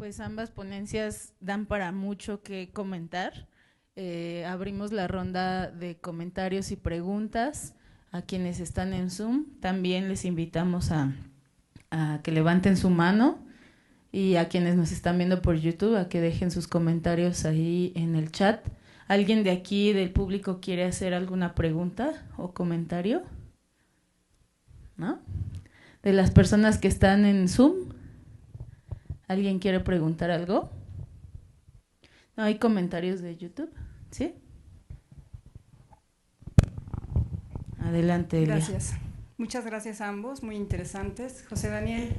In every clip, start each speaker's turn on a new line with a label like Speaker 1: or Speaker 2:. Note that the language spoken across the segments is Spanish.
Speaker 1: Pues ambas ponencias dan para mucho que comentar. Abrimos la ronda de comentarios y preguntas a quienes están en Zoom. También les invitamos a que levanten su mano, y a quienes nos están viendo por YouTube a que dejen sus comentarios ahí en el chat. ¿Alguien de aquí del público quiere hacer alguna pregunta o comentario? ¿No? De las personas que están en Zoom, ¿alguien quiere preguntar algo? ¿No hay comentarios de YouTube? ¿Sí? Adelante, Elia.
Speaker 2: Gracias. Muchas gracias a ambos, muy interesantes. José Daniel,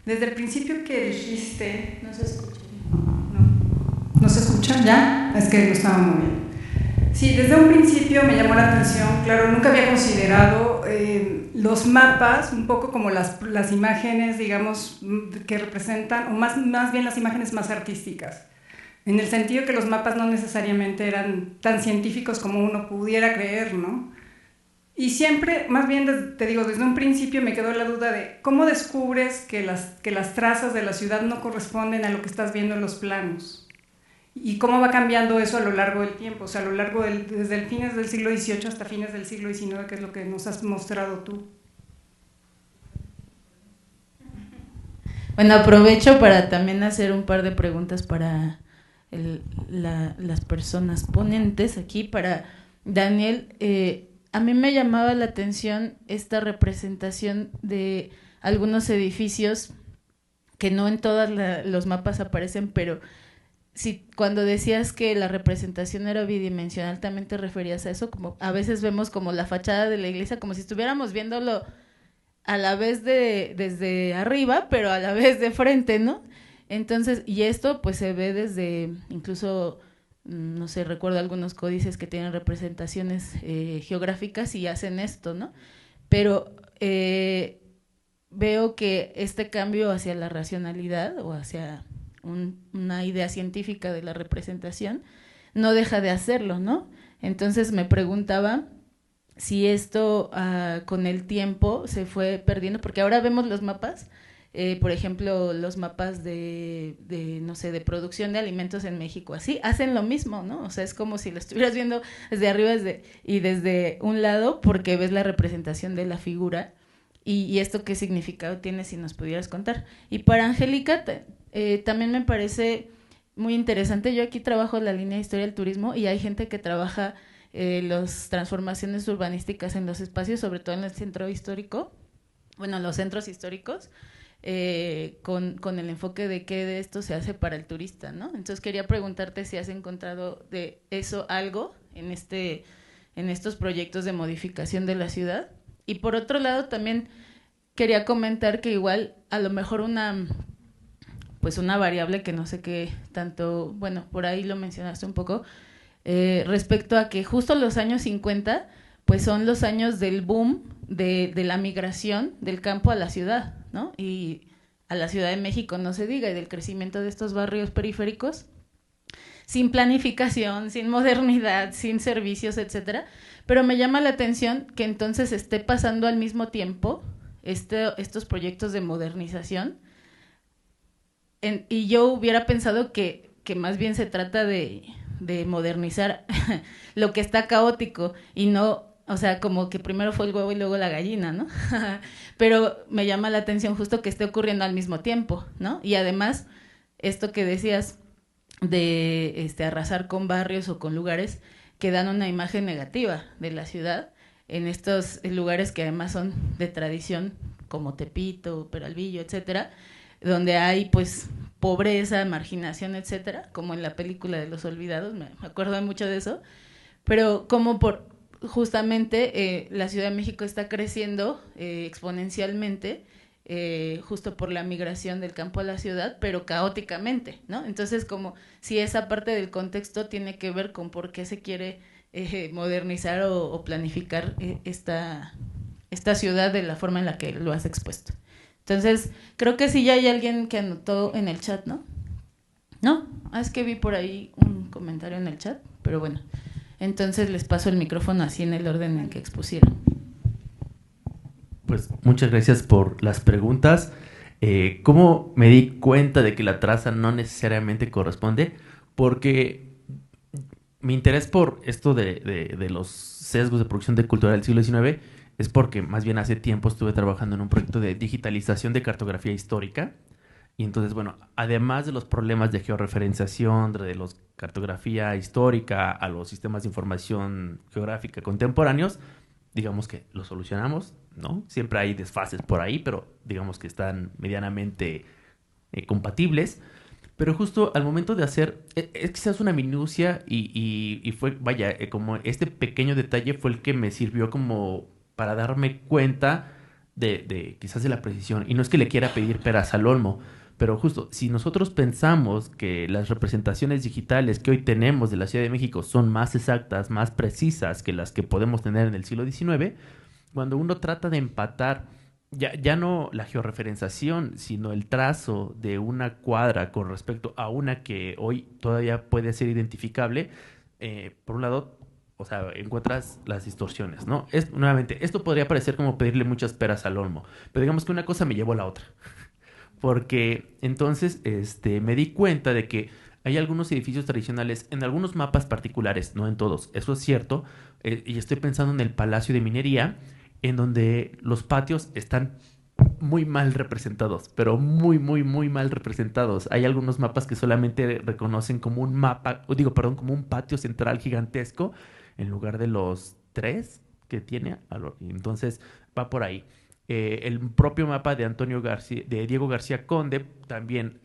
Speaker 2: desde el principio que dijiste…
Speaker 1: No se escucha.
Speaker 2: ¿No se escucha ya? Es que no estaba muy bien. Sí, desde un principio me llamó la atención, claro, nunca había considerado los mapas un poco como las imágenes, digamos, que representan, o más bien las imágenes más artísticas, en el sentido que los mapas no necesariamente eran tan científicos como uno pudiera creer, ¿no? Y siempre, más bien, te digo, desde un principio me quedó la duda de cómo descubres que las trazas de la ciudad no corresponden a lo que estás viendo en los planos. ¿Y cómo va cambiando eso a lo largo del tiempo? O sea, a lo largo desde el fines del siglo XVIII hasta fines del siglo XIX, que es lo que nos has mostrado tú.
Speaker 1: Bueno, aprovecho para también hacer un par de preguntas para las personas ponentes aquí. Para Daniel, a mí me llamaba la atención esta representación de algunos edificios que no en todos los mapas aparecen, pero sí, cuando decías que la representación era bidimensional, ¿también te referías a eso? Como a veces vemos como la fachada de la iglesia, como si estuviéramos viéndolo a la vez desde arriba, pero a la vez de frente, ¿no? Entonces, y esto pues se ve desde, incluso, no sé, recuerdo algunos códices que tienen representaciones geográficas y hacen esto, ¿no? Pero veo que este cambio hacia la racionalidad o hacia una idea científica de la representación no deja de hacerlo, ¿no? Entonces me preguntaba si esto con el tiempo se fue perdiendo, porque ahora vemos los mapas, por ejemplo, los mapas de, no sé, de producción de alimentos en México, así, hacen lo mismo, ¿no? O sea, es como si lo estuvieras viendo desde arriba y desde un lado, porque ves la representación de la figura, y esto qué significado tiene, si nos pudieras contar. Y para Angélica, también me parece muy interesante. Yo aquí trabajo en la línea de historia del turismo y hay gente que trabaja las transformaciones urbanísticas en los espacios, sobre todo en el centro histórico, bueno, los centros históricos, con el enfoque de qué de esto se hace para el turista, ¿no? Entonces quería preguntarte si has encontrado de eso algo en estos proyectos de modificación de la ciudad. Y por otro lado también quería comentar que igual a lo mejor una variable que no sé qué tanto, bueno, por ahí lo mencionaste un poco, respecto a que justo los años 50, pues son los años del boom de la migración del campo a la ciudad, ¿no? Y a la Ciudad de México no se diga, y del crecimiento de estos barrios periféricos, sin planificación, sin modernidad, sin servicios, etcétera. Pero me llama la atención que entonces esté pasando al mismo tiempo estos proyectos de modernización, y yo hubiera pensado que más bien se trata de modernizar lo que está caótico y no, o sea, como que primero fue el huevo y luego la gallina, ¿no? Pero me llama la atención justo que esté ocurriendo al mismo tiempo, ¿no? Y además, esto que decías de arrasar con barrios o con lugares que dan una imagen negativa de la ciudad, en estos lugares que además son de tradición, como Tepito, Peralvillo, etcétera, donde hay pues pobreza, marginación, etcétera, como en la película de Los Olvidados, me acuerdo mucho de eso, pero como por justamente la Ciudad de México está creciendo exponencialmente, justo por la migración del campo a la ciudad, pero caóticamente, ¿no? Entonces, como si esa parte del contexto tiene que ver con por qué se quiere modernizar o planificar esta ciudad de la forma en la que lo has expuesto. Entonces, creo que sí ya hay alguien que anotó en el chat, ¿no? ¿No? Es que vi por ahí un comentario en el chat, pero bueno. Entonces les paso el micrófono así en el orden en que expusieron.
Speaker 3: Pues muchas gracias por las preguntas. ¿Cómo me di cuenta de que la traza no necesariamente corresponde? Porque mi interés por esto de los sesgos de producción de cultura del siglo XIX es porque más bien hace tiempo estuve trabajando en un proyecto de digitalización de cartografía histórica. Y entonces, bueno, además de los problemas de georreferenciación, de los cartografía histórica a los sistemas de información geográfica contemporáneos, digamos que los solucionamos, ¿no? Siempre hay desfases por ahí, pero digamos que están medianamente compatibles. Pero justo al momento de hacer, es quizás una minucia y fue, vaya, como este pequeño detalle fue el que me sirvió como para darme cuenta de quizás de la precisión. Y no es que le quiera pedir peras al olmo, pero justo, si nosotros pensamos que las representaciones digitales que hoy tenemos de la Ciudad de México son más exactas, más precisas que las que podemos tener en el siglo XIX, cuando uno trata de empatar ya no la georreferenciación, sino el trazo de una cuadra con respecto a una que hoy todavía puede ser identificable, por un lado, o sea, encuentras las distorsiones, ¿no? Nuevamente, esto podría parecer como pedirle muchas peras al olmo, pero digamos que una cosa me llevó a la otra. Porque entonces me di cuenta de que hay algunos edificios tradicionales en algunos mapas particulares, no en todos, eso es cierto, y estoy pensando en el Palacio de Minería, en donde los patios están muy mal representados, pero muy, muy, muy mal representados. Hay algunos mapas que solamente reconocen como un mapa, o digo, perdón, como un patio central gigantesco en lugar de los tres que tiene. Entonces va por ahí. El propio mapa de Antonio García, de Diego García Conde, también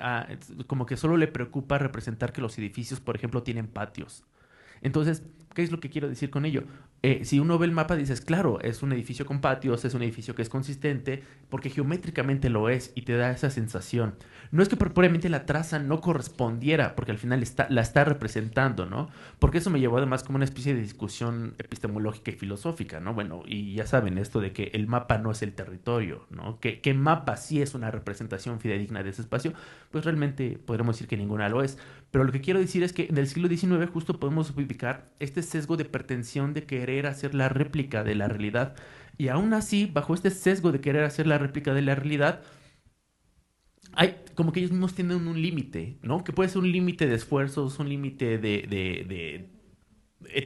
Speaker 3: como que solo le preocupa representar que los edificios, por ejemplo, tienen patios. Entonces, ¿qué es lo que quiero decir con ello? Si uno ve el mapa, dices, claro, es un edificio con patios, es un edificio que es consistente, porque geométricamente lo es y te da esa sensación. No es que propiamente la traza no correspondiera, porque al final la está representando, ¿no? Porque eso me llevó además como una especie de discusión epistemológica y filosófica, ¿no? Bueno, y ya saben esto de que el mapa no es el territorio, ¿no? Que mapa sí es una representación fidedigna de ese espacio, pues realmente podremos decir que ninguna lo es. Pero lo que quiero decir es que en el siglo XIX justo podemos ubicar este sesgo de pretensión de querer hacer la réplica de la realidad. Y aún así, bajo este sesgo de querer hacer la réplica de la realidad, hay como que ellos mismos tienen un límite, ¿no? Que puede ser un límite de esfuerzos, un límite de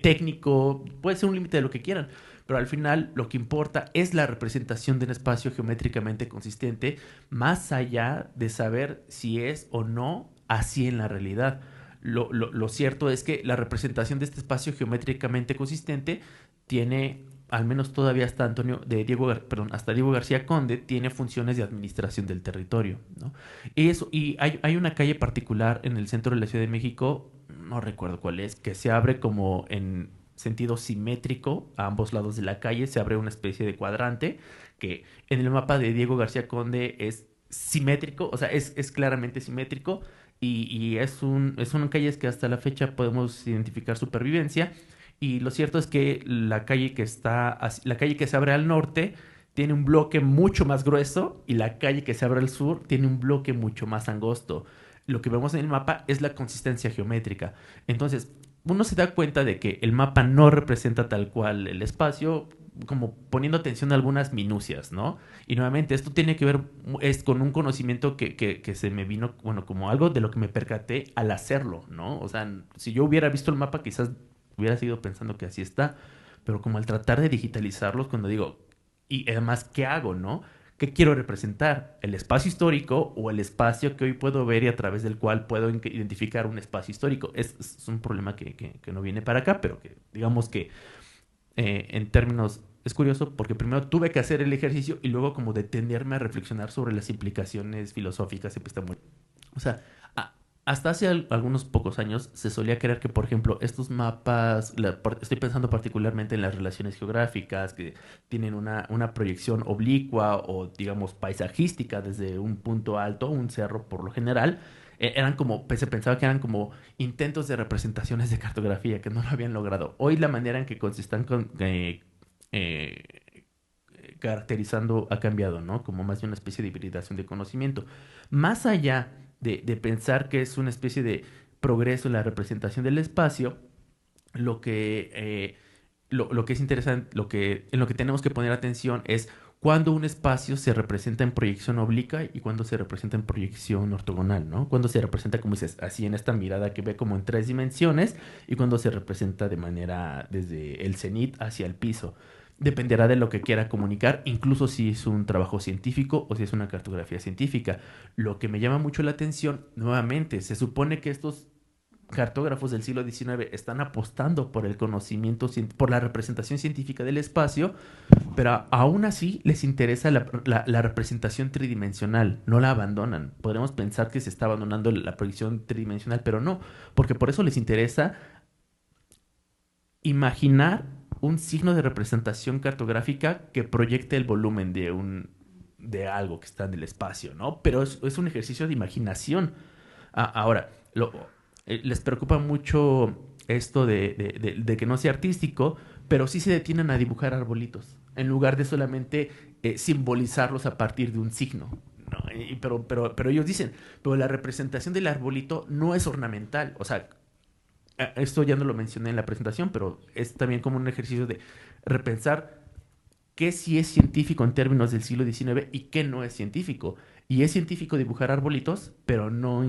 Speaker 3: técnico, puede ser un límite de lo que quieran. Pero al final lo que importa es la representación de un espacio geométricamente consistente, más allá de saber si es o no así en la realidad. Lo cierto es que la representación de este espacio geométricamente consistente tiene, al menos todavía hasta hasta Diego García Conde, tiene funciones de administración del territorio, ¿no? Y hay una calle particular en el centro de la Ciudad de México, no recuerdo cuál es, que se abre como en sentido simétrico a ambos lados de la calle, se abre una especie de cuadrante que en el mapa de Diego García Conde es simétrico, o sea, es claramente simétrico y son calles que hasta la fecha podemos identificar supervivencia. Y lo cierto es que la calle que se abre al norte tiene un bloque mucho más grueso y la calle que se abre al sur tiene un bloque mucho más angosto. Lo que vemos en el mapa es la consistencia geométrica. Entonces, uno se da cuenta de que el mapa no representa tal cual el espacio, como poniendo atención a algunas minucias, ¿no? Y nuevamente, esto tiene que ver es con un conocimiento que se me vino, bueno, como algo de lo que me percaté al hacerlo, ¿no? O sea, si yo hubiera visto el mapa, quizás hubiera seguido pensando que así está, pero como al tratar de digitalizarlos, cuando digo, y además, ¿qué hago, no? ¿Qué quiero representar? ¿El espacio histórico o el espacio que hoy puedo ver y a través del cual puedo identificar un espacio histórico? Es un problema que no viene para acá, pero que digamos que en términos... Es curioso porque primero tuve que hacer el ejercicio y luego como detenerme a reflexionar sobre las implicaciones filosóficas y epistemológicas. O sea, hasta hace algunos pocos años se solía creer que, por ejemplo, estos mapas, estoy pensando particularmente en las relaciones geográficas, que tienen una proyección oblicua o, digamos, paisajística desde un punto alto, un cerro por lo general, eran como, se pensaba que eran como intentos de representaciones de cartografía que no lo habían logrado. Hoy la manera en que se están eh, caracterizando ha cambiado, ¿no? Como más de una especie de hibridación de conocimiento. Más allá de pensar que es una especie de progreso en la representación del espacio, lo que es interesante, en lo que tenemos que poner atención es cuando un espacio se representa en proyección obliqua y cuando se representa en proyección ortogonal, ¿no? Cuando se representa, como dices, así en esta mirada que ve como en 3 dimensiones y cuando se representa de manera desde el cenit hacia el piso. Dependerá de lo que quiera comunicar, incluso si es un trabajo científico o si es una cartografía científica. Lo que me llama mucho la atención, nuevamente, se supone que estos cartógrafos del siglo XIX están apostando por el conocimiento, por la representación científica del espacio, pero aún así les interesa la representación tridimensional, no la abandonan. Podremos pensar que se está abandonando la proyección tridimensional, pero no, porque por eso les interesa imaginar un signo de representación cartográfica que proyecte el volumen de algo que está en el espacio, ¿no? Pero es un ejercicio de imaginación. Ahora, les preocupa mucho esto de que no sea artístico, pero sí se detienen a dibujar arbolitos, en lugar de solamente simbolizarlos a partir de un signo, ¿no? Pero ellos dicen, pero la representación del arbolito no es ornamental, o sea, esto ya no lo mencioné en la presentación, pero es también como un ejercicio de repensar qué sí es científico en términos del siglo XIX y qué no es científico. Y es científico dibujar arbolitos, pero no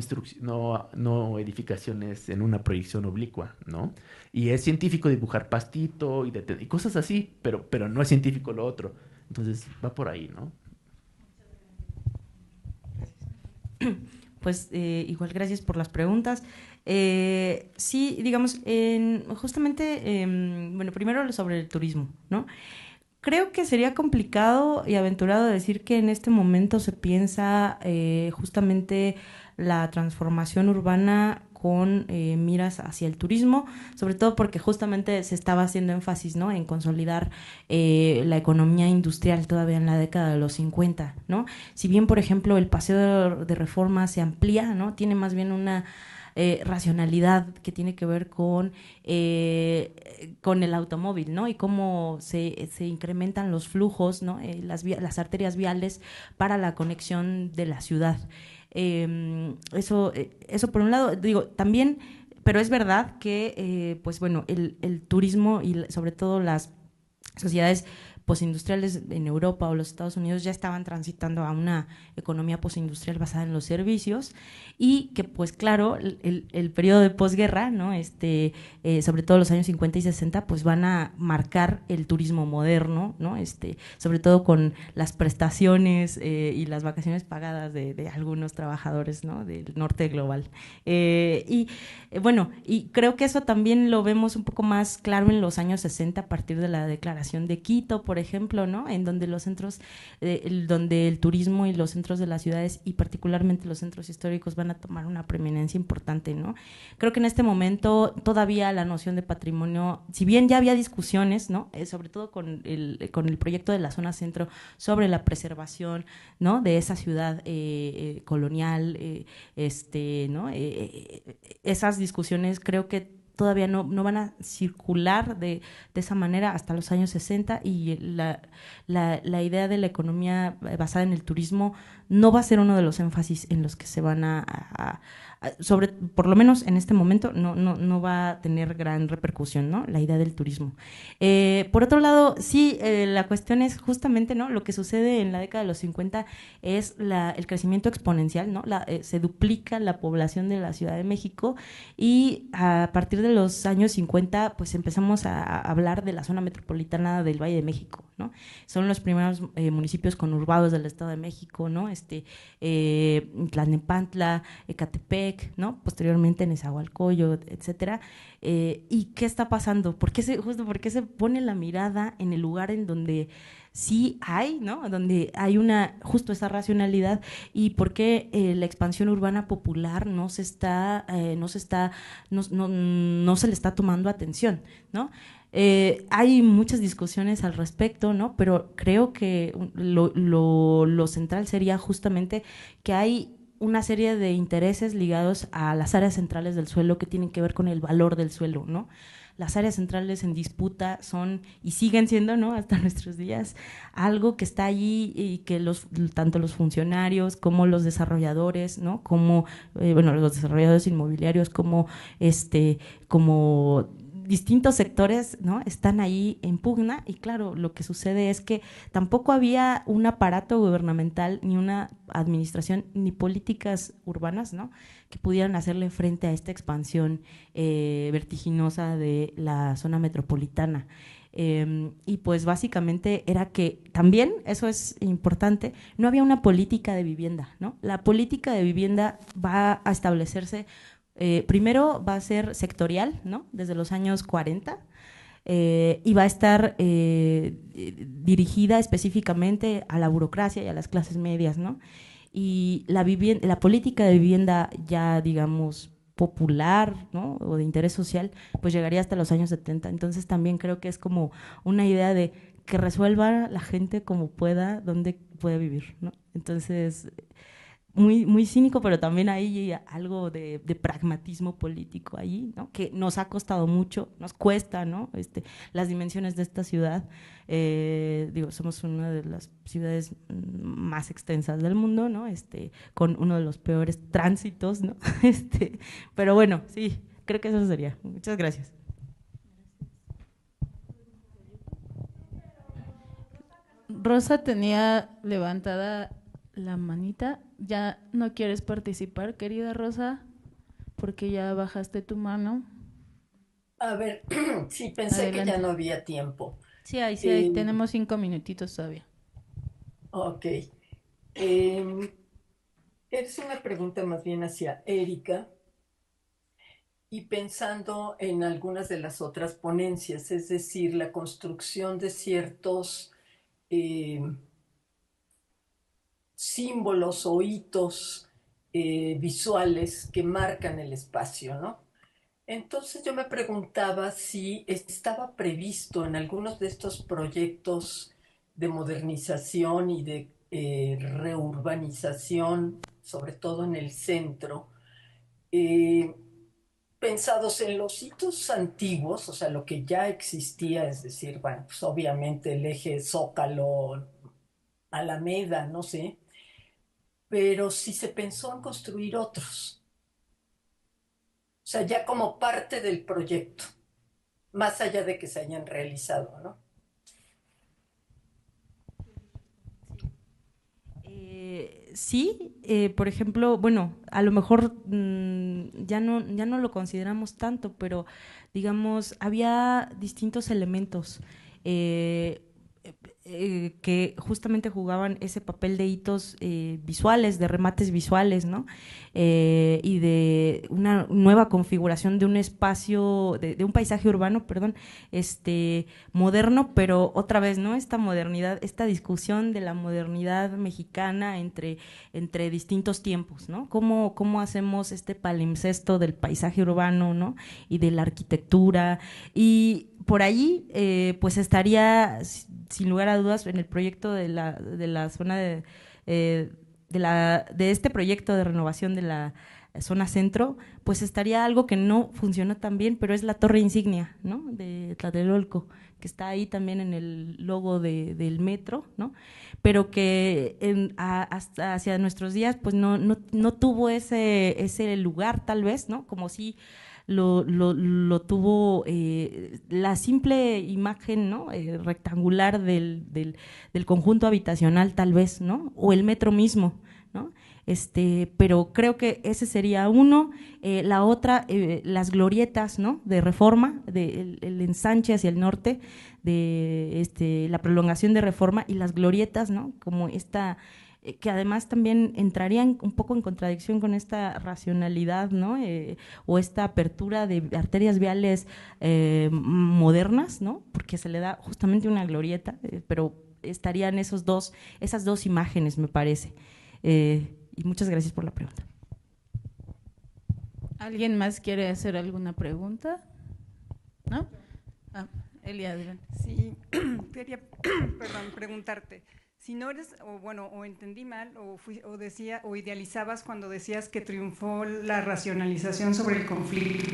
Speaker 3: edificaciones en una proyección oblicua, ¿no? Y es científico dibujar pastito y cosas así, pero no es científico lo otro. Entonces va por ahí, ¿no?
Speaker 4: Pues igual gracias por las preguntas. Sí, digamos, justamente, bueno, primero sobre el turismo, ¿no? Creo que sería complicado y aventurado decir que en este momento se piensa justamente la transformación urbana con miras hacia el turismo, sobre todo porque justamente se estaba haciendo énfasis, ¿no?, en consolidar la economía industrial todavía en la década de los 50, ¿no? Si bien, por ejemplo, el Paseo de Reforma se amplía, ¿no?, tiene más bien una racionalidad que tiene que ver con el automóvil, ¿no? Y cómo se incrementan los flujos, ¿no? Las arterias viales para la conexión de la ciudad. Eso por un lado, digo, también, pero es verdad que, pues bueno, el turismo y sobre todo las sociedades postindustriales en Europa o los Estados Unidos ya estaban transitando a una economía postindustrial basada en los servicios y que, pues claro, el periodo de posguerra, ¿no?, sobre todo los años 50 y 60, pues van a marcar el turismo moderno, ¿no?, sobre todo con las prestaciones y las vacaciones pagadas de algunos trabajadores, ¿no?, del norte global. Bueno, y creo que eso también lo vemos un poco más claro en los años 60 a partir de la Declaración de Quito, por ejemplo, ¿no?, en donde los centros, donde el turismo y los centros de las ciudades y particularmente los centros históricos van a tomar una preeminencia importante, ¿no? Creo que en este momento todavía la noción de patrimonio, si bien ya había discusiones, ¿no?, sobre todo con el proyecto de la zona centro sobre la preservación, ¿no?, de esa ciudad colonial, ¿no? Esas discusiones creo que todavía no van a circular de esa manera hasta los años 60 y la idea de la economía basada en el turismo no va a ser uno de los énfasis en los que se van por lo menos en este momento no va a tener gran repercusión, ¿no?, la idea del turismo. Por otro lado, sí, la cuestión es justamente, ¿no?, lo que sucede en la década de los 50 es el crecimiento exponencial, ¿no? Se duplica la población de la Ciudad de México y a partir de los años 50 pues empezamos a hablar de la zona metropolitana del Valle de México, ¿no? Son los primeros municipios conurbados del Estado de México, ¿no? Tlalnepantla, Ecatepec, ¿no?, posteriormente Nezahualcóyotl, etcétera. ¿Y qué está pasando? ¿Por qué se pone la mirada en el lugar en donde sí hay, ¿no?, donde hay justo esa racionalidad, y por qué la expansión urbana popular no se le está tomando atención, ¿no? Hay muchas discusiones al respecto, ¿no?, pero creo que lo central sería justamente que hay una serie de intereses ligados a las áreas centrales del suelo que tienen que ver con el valor del suelo, ¿no? Las áreas centrales en disputa son y siguen siendo, ¿no?, hasta nuestros días, algo que está allí y que tanto los funcionarios como los desarrolladores, ¿no?, como los desarrolladores inmobiliarios como distintos sectores, ¿no?, están ahí en pugna, y claro, lo que sucede es que tampoco había un aparato gubernamental, ni una administración, ni políticas urbanas, ¿no?, que pudieran hacerle frente a esta expansión vertiginosa de la zona metropolitana. Y pues básicamente era que también, eso es importante, no había una política de vivienda, ¿no? La política de vivienda va a establecerse, primero va a ser sectorial, ¿no?, desde los años 40, y va a estar dirigida específicamente a la burocracia y a las clases medias, ¿no? Y la política de vivienda ya, digamos, popular, ¿no?, o de interés social, pues llegaría hasta los años 70. Entonces también creo que es como una idea de que resuelva la gente como pueda, donde puede vivir, ¿no? Entonces, muy, muy cínico, pero también hay algo de pragmatismo político ahí, ¿no?, que nos ha costado mucho, nos cuesta, ¿no?, las dimensiones de esta ciudad. Digo, somos una de las ciudades más extensas del mundo, ¿no?, con uno de los peores tránsitos, ¿no? Pero bueno, sí, creo que eso sería. Muchas gracias.
Speaker 1: Rosa tenía levantada la manita. ¿Ya no quieres participar, querida Rosa? Porque ya bajaste tu mano.
Speaker 5: A ver, sí, pensé que ya no había tiempo.
Speaker 1: Sí, ahí tenemos 5 minutitos todavía.
Speaker 5: Ok. Es una pregunta más bien hacia Erika y pensando en algunas de las otras ponencias, es decir, la construcción de ciertos símbolos o hitos visuales que marcan el espacio, ¿no? Entonces yo me preguntaba si estaba previsto en algunos de estos proyectos de modernización y de reurbanización, sobre todo en el centro, pensados en los hitos antiguos, o sea, lo que ya existía, es decir, bueno, pues obviamente el eje Zócalo, Alameda, no sé, pero si se pensó en construir otros. O sea, ya como parte del proyecto, más allá de que se hayan realizado, ¿no?
Speaker 4: Sí, por ejemplo, bueno, a lo mejor ya no lo consideramos tanto, pero digamos, había distintos elementos que justamente jugaban ese papel de hitos visuales, de remates visuales, ¿no? Y de una nueva configuración de un espacio, de un paisaje urbano, perdón, moderno, pero otra vez, ¿no?, esta modernidad, esta discusión de la modernidad mexicana entre distintos tiempos, ¿no? ¿Cómo hacemos este palimpsesto del paisaje urbano, ¿no?, y de la arquitectura? Y por allí, pues estaría, sin lugar a dudas, en el proyecto de la zona de este proyecto de renovación de la zona centro, pues estaría algo que no funciona tan bien, pero es la torre insignia, ¿no?, de Tlatelolco, que está ahí también en el logo del metro, ¿no?, pero que hasta hacia nuestros días pues no tuvo ese lugar, tal vez, ¿no?, como si lo tuvo la simple imagen, ¿no?, rectangular del conjunto habitacional, tal vez, ¿no?, o el metro mismo, ¿no? Pero creo que ese sería uno. La otra, las glorietas, ¿no?, de Reforma, el ensanche hacia el norte, de la prolongación de Reforma, y las glorietas, ¿no?, como esta, que además también entrarían un poco en contradicción con esta racionalidad, ¿no?, o esta apertura de arterias viales modernas, ¿no?, porque se le da justamente una glorieta, pero estarían esas dos imágenes, me parece. Y muchas gracias por la pregunta.
Speaker 1: ¿Alguien más quiere hacer alguna pregunta? ¿No? Elia, adelante.
Speaker 2: Sí, quería preguntarte, si no eres, o entendí mal, o idealizabas cuando decías que triunfó la racionalización sobre el conflicto.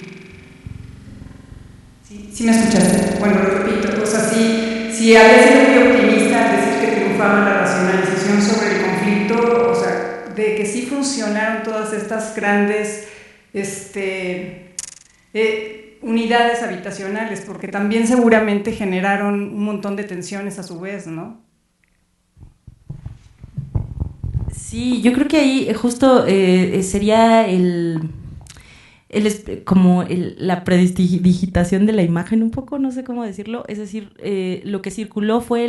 Speaker 2: ¿Sí me escuchaste? Bueno, lo repito, o sea, si había sido muy optimista al decir que triunfaba la racionalización sobre el conflicto, o sea, de que sí funcionaron todas estas grandes unidades habitacionales, porque también seguramente generaron un montón de tensiones a su vez, ¿no?
Speaker 4: Sí, yo creo que ahí justo sería la predigitación de la imagen un poco, no sé cómo decirlo, es decir, lo que circuló fue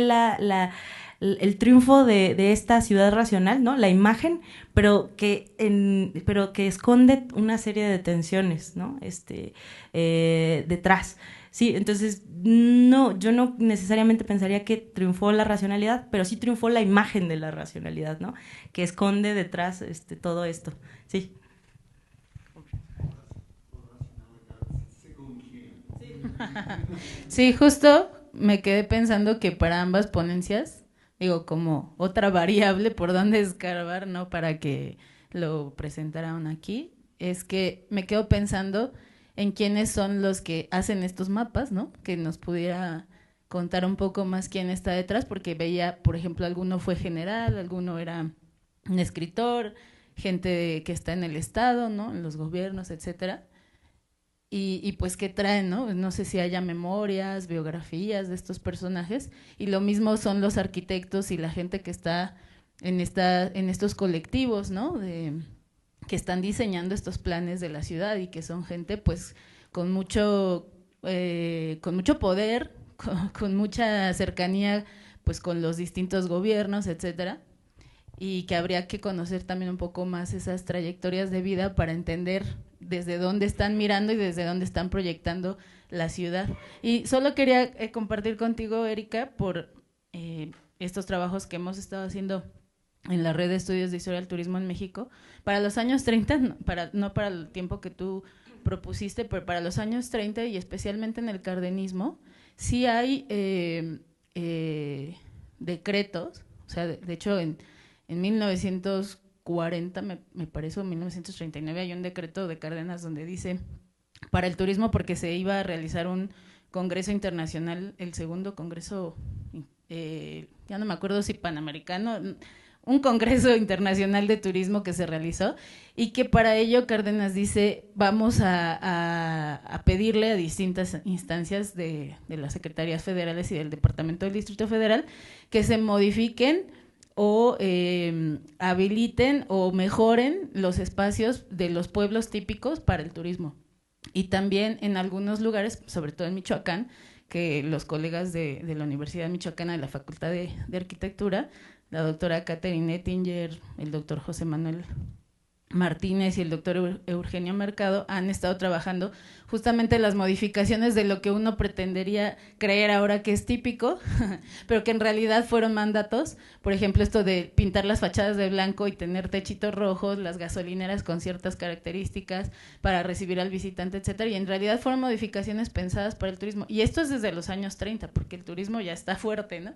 Speaker 4: el triunfo de esta ciudad racional, ¿no? La imagen, pero que esconde una serie de tensiones, ¿no? Detrás. Sí, entonces yo no necesariamente pensaría que triunfó la racionalidad, pero sí triunfó la imagen de la racionalidad, ¿no? Que esconde detrás todo esto. Sí.
Speaker 1: Sí, justo me quedé pensando que para ambas ponencias, digo, como otra variable por donde escarbar, ¿no? Para que lo presentaran aquí, es que me quedo pensando en quiénes son los que hacen estos mapas, ¿no? Que nos pudiera contar un poco más quién está detrás, porque veía, por ejemplo, alguno fue general, alguno era un escritor, gente que está en el Estado, ¿no? En los gobiernos, etcétera. Y pues qué traen, ¿no? No sé si haya memorias, biografías de estos personajes, y lo mismo son los arquitectos y la gente que está en estos colectivos, ¿no? Que están diseñando estos planes de la ciudad y que son gente pues con mucho poder, con mucha cercanía pues con los distintos gobiernos, etcétera, y que habría que conocer también un poco más esas trayectorias de vida para entender desde dónde están mirando y desde dónde están proyectando la ciudad. Y solo quería compartir contigo, Erika, por estos trabajos que hemos estado haciendo en la red de estudios de historia del turismo en México. Para los años 30, no para el tiempo que tú propusiste, pero para los años 30 y especialmente en el cardenismo, sí hay decretos, o sea, de hecho en 1940, me parece, o 1939, hay un decreto de Cárdenas donde dice, para el turismo, porque se iba a realizar un congreso internacional, el segundo congreso, ya no me acuerdo si panamericano, un congreso internacional de turismo que se realizó, y que para ello Cárdenas dice, vamos a pedirle a distintas instancias de las secretarías federales y del Departamento del Distrito Federal que se modifiquen o habiliten o mejoren los espacios de los pueblos típicos para el turismo. Y también en algunos lugares, sobre todo en Michoacán, que los colegas de la Universidad Michoacana de la Facultad de Arquitectura, la doctora Catherine Ettinger, el doctor José Manuel Martínez y el doctor Eugenio Mercado han estado trabajando justamente las modificaciones de lo que uno pretendería creer ahora que es típico, pero que en realidad fueron mandatos. Por ejemplo, esto de pintar las fachadas de blanco y tener techitos rojos, las gasolineras con ciertas características para recibir al visitante, etcétera, y en realidad fueron modificaciones pensadas para el turismo. Y esto es desde los años 30, porque el turismo ya está fuerte, ¿no?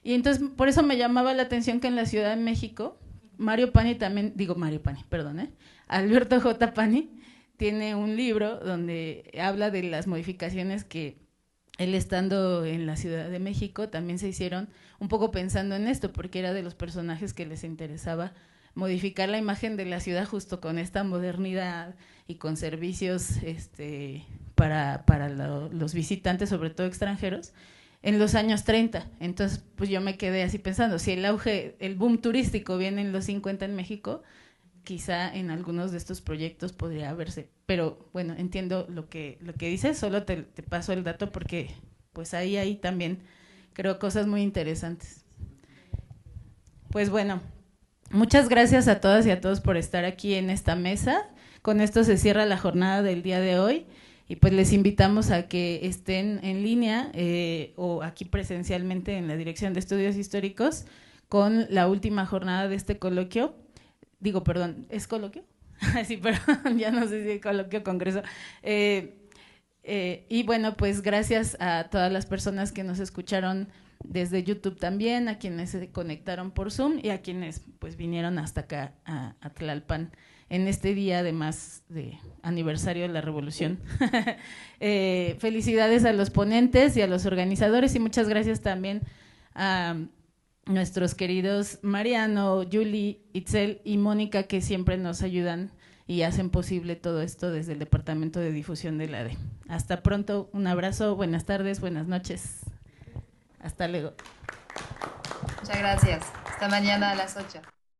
Speaker 1: Y entonces, por eso me llamaba la atención que en la Ciudad de México, Alberto J. Pani tiene un libro donde habla de las modificaciones que él, estando en la Ciudad de México, también se hicieron un poco pensando en esto, porque era de los personajes que les interesaba modificar la imagen de la ciudad justo con esta modernidad y con servicios para los visitantes, sobre todo extranjeros, en los años 30. Entonces, pues yo me quedé así pensando, si el boom turístico viene en los 50 en México, quizá en algunos de estos proyectos podría verse. Pero bueno, entiendo lo que dices, solo te paso el dato porque pues ahí también creo cosas muy interesantes. Pues bueno, muchas gracias a todas y a todos por estar aquí en esta mesa. Con esto se cierra la jornada del día de hoy. Y pues les invitamos a que estén en línea o aquí presencialmente en la Dirección de Estudios Históricos con la última jornada de este coloquio. ¿Es coloquio? Sí, perdón, ya no sé si es coloquio, congreso. Y bueno, pues gracias a todas las personas que nos escucharon desde YouTube también, a quienes se conectaron por Zoom y a quienes pues vinieron hasta acá a Tlalpan en este día además de aniversario de la Revolución. Felicidades a los ponentes y a los organizadores y muchas gracias también a nuestros queridos Mariano, Julie, Itzel y Mónica, que siempre nos ayudan y hacen posible todo esto desde el Departamento de Difusión de la ADE. Hasta pronto, un abrazo, buenas tardes, buenas noches. Hasta luego.
Speaker 6: Muchas gracias. Hasta mañana a las 8.